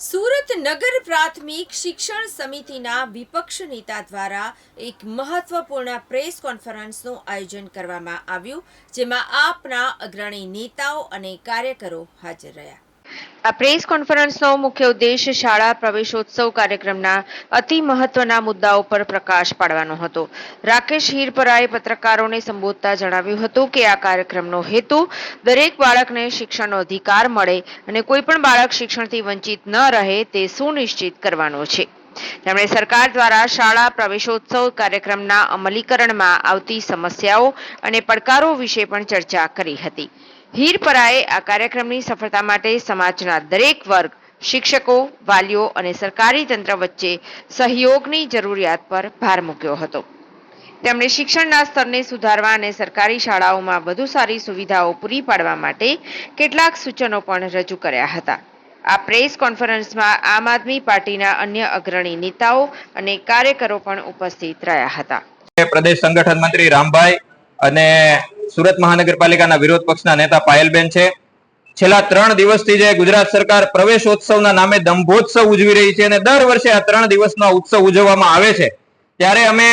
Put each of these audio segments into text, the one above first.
સુરત નગર પ્રાથમિક શિક્ષણ સમિતિના વિપક્ષ નેતા દ્વારા એક મહત્વપૂર્ણ પ્રેસ કોન્ફરન્સનું આયોજન કરવામાં આવ્યું, જેમાં આપના અગ્રણી નેતાઓ અને કાર્યકરો હાજર રહ્યા. આ પ્રેસ કોન્ફરન્સનો મુખ્ય ઉદ્દેશ શાળા પ્રવેશોત્સવ કાર્યક્રમના અતિ મહત્વના મુદ્દાઓ પર પ્રકાશ પાડવાનો હતો. રાકેશ હીરપરાએ પત્રકારોને સંબોધતા જણાવ્યું હતું કે આ કાર્યક્રમનો હેતુ દરેક બાળકને શિક્ષણનો અધિકાર મળે અને કોઈ પણ બાળક શિક્ષણથી વંચિત ન રહે તે સુનિશ્ચિત કરવાનો છે. તેમણે સરકાર દ્વારા શાળા પ્રવેશોત્સવ કાર્યક્રમના અમલીકરણમાં આવતી સમસ્યાઓ અને પડકારો વિશે પણ ચર્ચા કરી હતી. હીરપરાએ આ કાર્યક્રમની સફળતા માટે સમાજના દરેક વર્ગ, શિક્ષકો, વાલીઓ અને સરકારી તંત્ર વચ્ચે સહયોગની જરૂરિયાત પર ભાર મૂક્યો હતો. તેમણે શિક્ષણના સ્તરને સુધારવા અને સરકારી શાળાઓમાં વધુ સારી સુવિધાઓ પૂરી પાડવા માટે કેટલાક સૂચનો પણ રજૂ કર્યા હતા. આ પ્રેસ કોન્ફરન્સમાં આમ આદમી પાર્ટીના અન્ય અગ્રણી નેતાઓ અને કાર્યકરો પણ ઉપસ્થિત રહ્યા હતા. પ્રદેશ સંગઠન મંત્રી રામભાઈ અને સુરત મહાનગરપાલિકાના વિરોધ પક્ષના નેતા પાયલબેન છે. છેલ્લા 3 દિવસથી જે ગુજરાત સરકાર પ્રવેશોત્સવના નામે દંભોત્સવ ઉજવી રહી છે અને દર વર્ષે આ 3 દિવસનો ઉત્સવ ઉજવવામાં આવે છે, ત્યારે અમે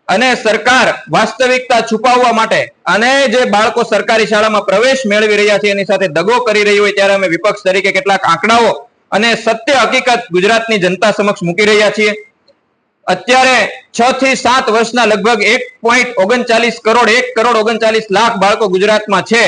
અને સરકાર વાસ્તવિકતા છુપાવવા માટે અને જે બાળકો સરકારી શાળામાં પ્રવેશ મેળવી રહ્યા છે એની સાથે દગો કરી રહી હોય ત્યારે અમે વિપક્ષ તરીકે કેટલાક આંકડાઓ અને સત્ય હકીકત ગુજરાતની જનતા સમક્ષ મૂકી રહ્યા છીએ. અત્યારે 6 થી 7 વર્ષના લગભગ 1.39 કરોડ 1 કરોડ 39 લાખ બાળકો ગુજરાતમાં છે,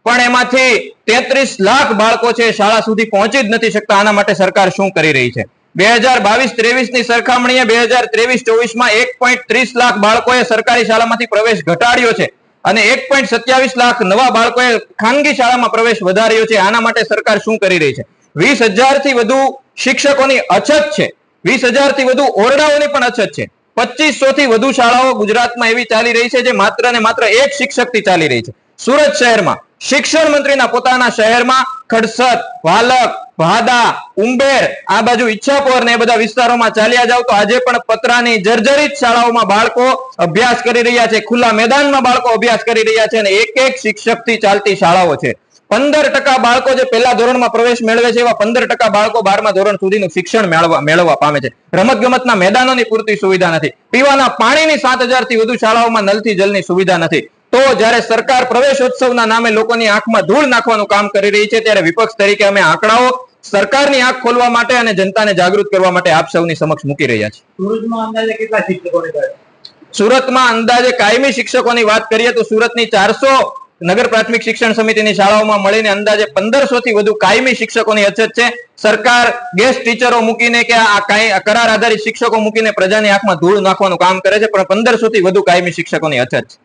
પણ એમાંથી 33 લાખ બાળકો છે શાળા સુધી પહોંચી જ નથી શકતા. આના માટે સરકાર શું કરી રહી છે? 2022-23 ની સરખામણીએ 2023-24 માં 1.30 લાખ બાળકોએ સરકારી શાળામાંથી પ્રવેશ ઘટાડ્યો છે અને 1.27 લાખ નવા બાળકોએ ખાનગી શાળામાં પ્રવેશ વધાર્યો છે. આના માટે સરકાર શું કરી રહી છે? 20,000 થી વધુ શિક્ષકોની અછત છે, 20,000 થી વધુ ઓરડાઓની પણ અછત છે. 2500 થી વધુ શાળાઓ ગુજરાતમાં એવી ચાલી રહી છે જે માત્ર ને માત્ર એક શિક્ષકથી ચાલી રહી છે. સુરત શહેરમાં શિક્ષણ મંત્રીના પોતાના શહેરમાં ખડસત, વાલક, ભાદા, ઉંબેર, આ બાજુ ઈચ્છાપોર ને એ બધા વિસ્તારોમાં ચાલ્યા જાવ તો આજે પણ પતરાની જર્જરિત શાળાઓમાં બાળકો અભ્યાસ કરી રહ્યા છે, ખુલ્લા મેદાનમાં બાળકો અભ્યાસ કરી રહ્યા છે અને એક શિક્ષકથી ચાલતી શાળાઓ છે. 15% બાળકો જે પહેલા ધોરણમાં પ્રવેશ મેળવે છે એવા 15% બાળકો 12મા ધોરણ સુધીનું શિક્ષણ મેળવવા પામે છે. રમતગમતના મેદાનોની પૂરતી સુવિધા નથી. પીવાના પાણીની 7,000 થી વધુ શાળાઓમાં નલથી જલની સુવિધા નથી. તો જ્યારે સરકાર પ્રવેશોત્સવના નામે લોકોની આંખમાં ધૂળ નાખવાનું કામ કરી રહી છે ત્યારે વિપક્ષ તરીકે અમે આંકડાઓ સરકારની આંખ ખોલવા માટે અને જનતાને જાગૃત કરવા માટે આપ સૌની સમક્ષ મૂકી રહ્યા છીએ. સુરતમાં અંદાજે કેટલા શિક્ષકોની છે? સુરતમાં અંદાજે કાયમી શિક્ષકોની વાત કરીએ તો સુરતની 400 નગર પ્રાથમિક શિક્ષણ સમિતિની શાળાઓમાં મળીને અંદાજે 1500 થી વધુ કાયમી શિક્ષકોની અછત છે. સરકાર ગેસ્ટ ટીચરો મૂકીને કે આ કરાર આધારિત શિક્ષકો મૂકીને પ્રજાની આંખમાં ધૂળ નાખવાનું કામ કરે છે, પણ 1500 થી વધુ કાયમી શિક્ષકોની અછત છે.